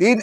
3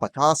50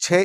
6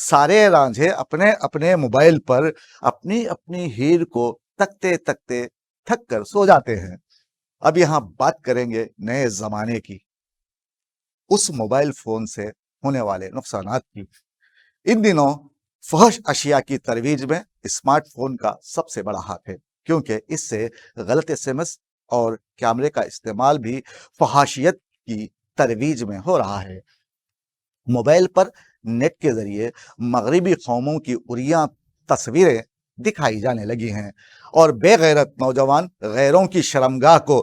سارے رانجھے اپنے اپنے موبائل پر اپنی اپنی ہیر کو تکتے تکتے تھک کر سو جاتے ہیں۔ اب یہاں بات کریں گے نئے زمانے کی، اس موبائل فون سے ہونے والے نقصانات کی۔ ان دنوں فحش اشیاء کی ترویج میں اسمارٹ فون کا سب سے بڑا ہاتھ ہے، کیونکہ اس سے غلط ایس ایم ایس اور کیمرے کا استعمال بھی فحاشیت کی ترویج میں ہو رہا ہے۔ موبائل پر نیٹ کے ذریعے مغربی قوموں کی عریاں تصویریں دکھائی جانے لگی ہیں، اور بے غیرت نوجوان غیروں کی شرمگاہ کو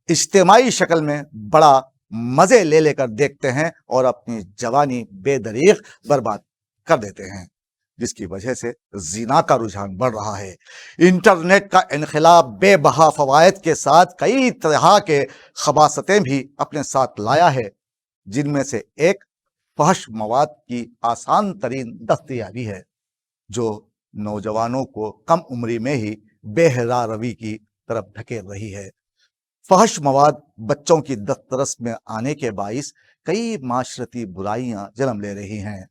اجتماعی شکل میں بڑا مزے لے لے کر دیکھتے ہیں اور اپنی جوانی بے دریغ برباد کر دیتے ہیں، جس کی وجہ سے زنا کا رجحان بڑھ رہا ہے۔ انٹرنیٹ کا انقلاب بے بہا فوائد کے ساتھ کئی طرح کے خباثتیں بھی اپنے ساتھ لایا ہے، جن میں سے ایک فحش مواد کی آسان ترین دستیابی ہے، جو نوجوانوں کو کم عمری میں ہی بے حیا روی کی طرف دھکیل رہی ہے۔ فحش مواد بچوں کی دسترس میں آنے کے باعث کئی معاشرتی برائیاں جنم لے رہی ہیں۔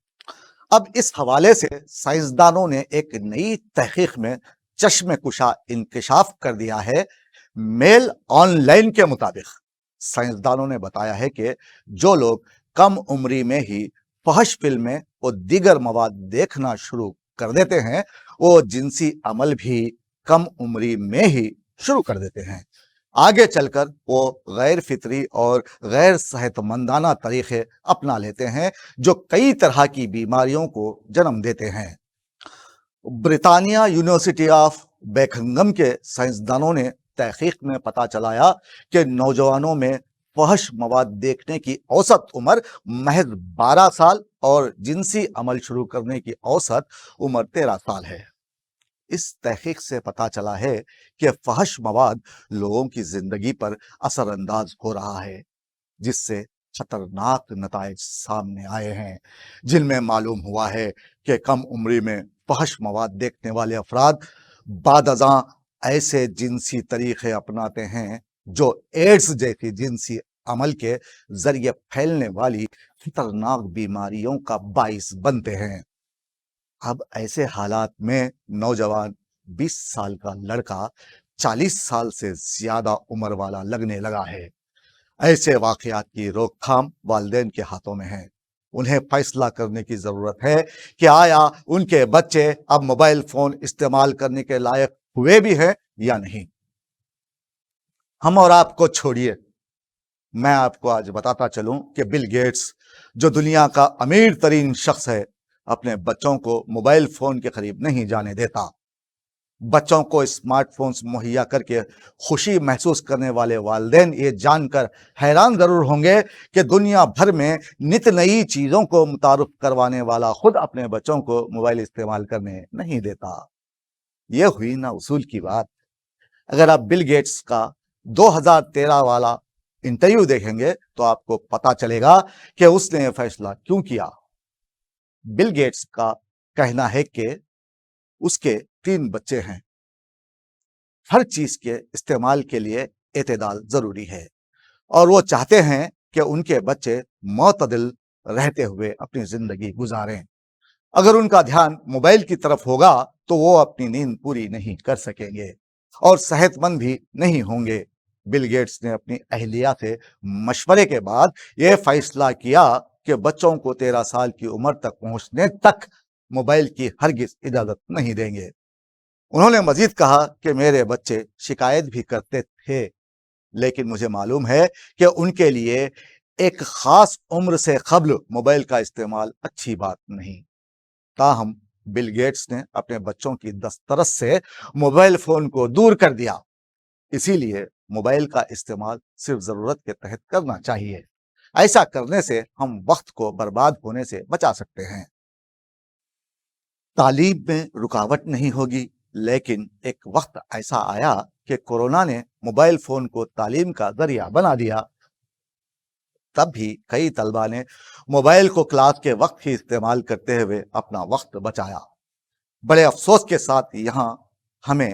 اب اس حوالے سے سائنسدانوں نے ایک نئی تحقیق میں چشم کشا انکشاف کر دیا ہے۔ میل آن لائن کے مطابق سائنسدانوں نے بتایا ہے کہ جو لوگ کم عمری میں ہی فحش فلمیں اور دیگر مواد دیکھنا شروع کر دیتے ہیں، وہ جنسی عمل بھی کم عمری میں ہی شروع کر دیتے ہیں۔ آگے چل کر وہ غیر فطری اور غیر صحت مندانہ طریقے اپنا لیتے ہیں، جو کئی طرح کی بیماریوں کو جنم دیتے ہیں۔ برطانیہ یونیورسٹی آف بیکنگم کے سائنسدانوں نے تحقیق میں پتہ چلایا کہ نوجوانوں میں فحش مواد دیکھنے کی اوسط عمر محض 12 سال اور جنسی عمل شروع کرنے کی اوسط عمر 13 سال ہے۔ اس تحقیق سے پتہ چلا ہے کہ فحش مواد لوگوں کی زندگی پر اثر انداز ہو رہا ہے، جس سے خطرناک نتائج سامنے آئے ہیں، جن میں معلوم ہوا ہے کہ کم عمری میں فحش مواد دیکھنے والے افراد بعد ازاں ایسے جنسی طریقے اپناتے ہیں جو ایڈز جیسی جنسی عمل کے ذریعے پھیلنے والی خطرناک بیماریوں کا باعث بنتے ہیں۔ اب ایسے حالات میں نوجوان 20 سال کا لڑکا 40 سال سے زیادہ عمر والا لگنے لگا ہے۔ ایسے واقعات کی روک تھام والدین کے ہاتھوں میں ہے۔ انہیں فیصلہ کرنے کی ضرورت ہے کہ آیا ان کے بچے اب موبائل فون استعمال کرنے کے لائق ہوئے بھی ہیں یا نہیں۔ ہم اور آپ کو چھوڑیے، میں آپ کو آج بتاتا چلوں کہ بل گیٹس، جو دنیا کا امیر ترین شخص ہے، اپنے بچوں کو موبائل فون کے قریب نہیں جانے دیتا۔ بچوں کو اسمارٹ فونز مہیا کر کے خوشی محسوس کرنے والے والدین یہ جان کر حیران ضرور ہوں گے کہ دنیا بھر میں نت نئی چیزوں کو متعارف کروانے والا خود اپنے بچوں کو موبائل استعمال کرنے نہیں دیتا۔ یہ ہوئی نا اصول کی بات۔ اگر آپ بل گیٹس کا 2013 والا انٹرویو دیکھیں گے تو آپ کو پتا چلے گا کہ اس نے یہ فیصلہ کیوں کیا۔ بل گیٹس کا کہنا ہے کہ اس کے 3 بچے ہیں۔ ہر چیز کے استعمال کے لیے اعتدال ضروری ہے، اور وہ چاہتے ہیں کہ ان کے بچے معتدل رہتے ہوئے اپنی زندگی گزاریں۔ اگر ان کا دھیان موبائل کی طرف ہوگا تو وہ اپنی نیند پوری نہیں کر سکیں گے اور صحت مند بھی نہیں ہوں گے۔ بل گیٹس نے اپنی اہلیہ سے مشورے کے بعد یہ فیصلہ کیا کہ بچوں کو 13 سال کی عمر تک پہنچنے تک موبائل کی ہرگز اجازت نہیں دیں گے۔ انہوں نے مزید کہا کہ میرے بچے شکایت بھی کرتے تھے، لیکن مجھے معلوم ہے کہ ان کے لیے ایک خاص عمر سے قبل موبائل کا استعمال اچھی بات نہیں۔ تاہم بل گیٹس نے اپنے بچوں کی دسترس سے موبائل فون کو دور کر دیا۔ اسی لیے موبائل کا استعمال صرف ضرورت کے تحت کرنا چاہیے۔ ایسا کرنے سے ہم وقت کو برباد ہونے سے بچا سکتے ہیں۔ تعلیم میں رکاوٹ نہیں ہوگی، لیکن ایک وقت ایسا آیا کہ کورونا نے موبائل فون کو تعلیم کا ذریعہ بنا دیا۔ تب بھی کئی طلباء نے موبائل کو کلاس کے وقت ہی استعمال کرتے ہوئے اپنا وقت بچایا۔ بڑے افسوس کے ساتھ یہاں ہمیں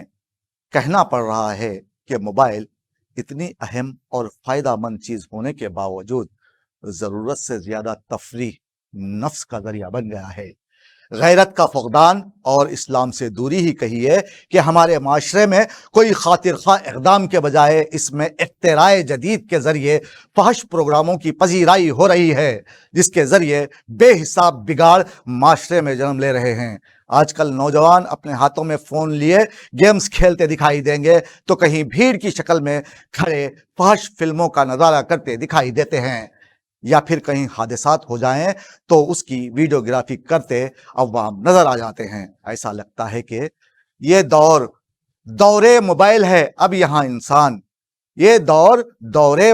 کہنا پڑ رہا ہے کہ موبائل اتنی اہم اور فائدہ مند چیز ہونے کے باوجود ضرورت سے زیادہ تفریح نفس کا ذریعہ بن گیا ہے۔ غیرت کا فقدان اور اسلام سے دوری ہی کہیے کہ ہمارے معاشرے میں کوئی خاطر خواہ اقدام کے بجائے اس میں اختراع جدید کے ذریعے فحش پروگراموں کی پذیرائی ہو رہی ہے، جس کے ذریعے بے حساب بگاڑ معاشرے میں جنم لے رہے ہیں۔ آج کل نوجوان اپنے ہاتھوں میں فون لیے گیمز کھیلتے دکھائی دیں گے تو کہیں بھیڑ کی شکل میں کھڑے فحش فلموں کا نظارہ کرتے دکھائی دیتے ہیں، یا پھر کہیں حادثات ہو جائیں تو اس کی ویڈیوگرافی کرتے عوام نظر آ جاتے ہیں۔ ایسا لگتا ہے کہ یہ دور موبائل ہے، اب یہاں انسان یہ دور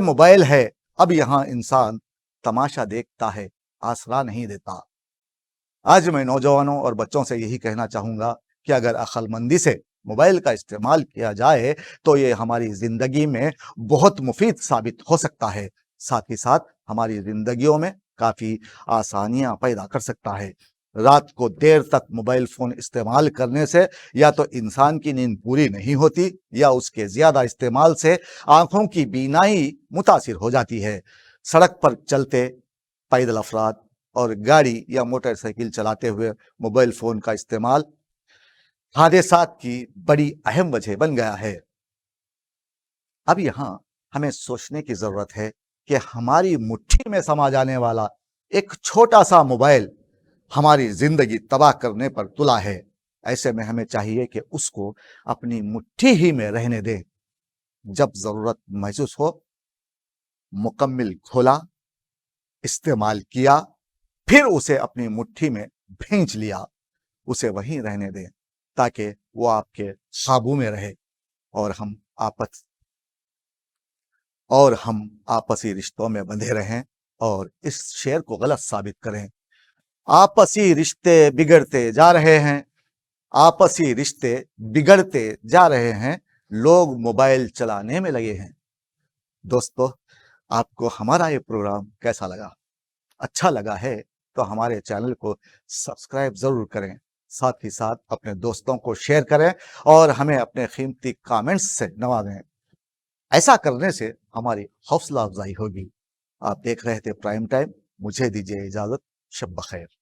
موبائل ہے، اب یہاں انسان تماشا دیکھتا ہے، آسرا نہیں دیتا۔ آج میں نوجوانوں اور بچوں سے یہی کہنا چاہوں گا کہ اگر عقل مندی سے موبائل کا استعمال کیا جائے تو یہ ہماری زندگی میں بہت مفید ثابت ہو سکتا ہے، ساتھ ہی ساتھ ہماری زندگیوں میں کافی آسانیاں پیدا کر سکتا ہے۔ رات کو دیر تک موبائل فون استعمال کرنے سے یا تو انسان کی نیند پوری نہیں ہوتی یا اس کے زیادہ استعمال سے آنکھوں کی بینائی متاثر ہو جاتی ہے۔ سڑک پر چلتے پیدل افراد اور گاڑی یا موٹر سائیکل چلاتے ہوئے موبائل فون کا استعمال حادثات کی بڑی اہم وجہ بن گیا ہے۔ اب یہاں ہمیں سوچنے کی ضرورت ہے کہ ہماری مٹھی میں سما جانے والا ایک چھوٹا سا موبائل ہماری زندگی تباہ کرنے پر تلا ہے۔ ایسے میں ہمیں چاہیے کہ اس کو اپنی مٹھی ہی میں رہنے دیں۔ جب ضرورت محسوس ہو مکمل کھولا، استعمال کیا، پھر اسے اپنی مٹھی میں بھینچ لیا، اسے وہیں رہنے دیں تاکہ وہ آپ کے قابو میں رہے اور ہم آپسی رشتوں میں بندھے رہیں اور اس شعر کو غلط ثابت کریں۔ آپسی رشتے بگڑتے جا رہے ہیں، آپسی رشتے بگڑتے جا رہے ہیں، لوگ موبائل چلانے میں لگے ہیں۔ دوستو، آپ کو ہمارا یہ پروگرام کیسا لگا؟ اچھا لگا ہے تو ہمارے چینل کو سبسکرائب ضرور کریں، ساتھ ہی ساتھ اپنے دوستوں کو شیئر کریں اور ہمیں اپنے قیمتی کامنٹس سے نوازیں۔ ایسا کرنے سے ہماری حوصلہ افزائی ہوگی۔ آپ دیکھ رہے تھے پرائم ٹائم، مجھے دیجیے اجازت، شب بخیر۔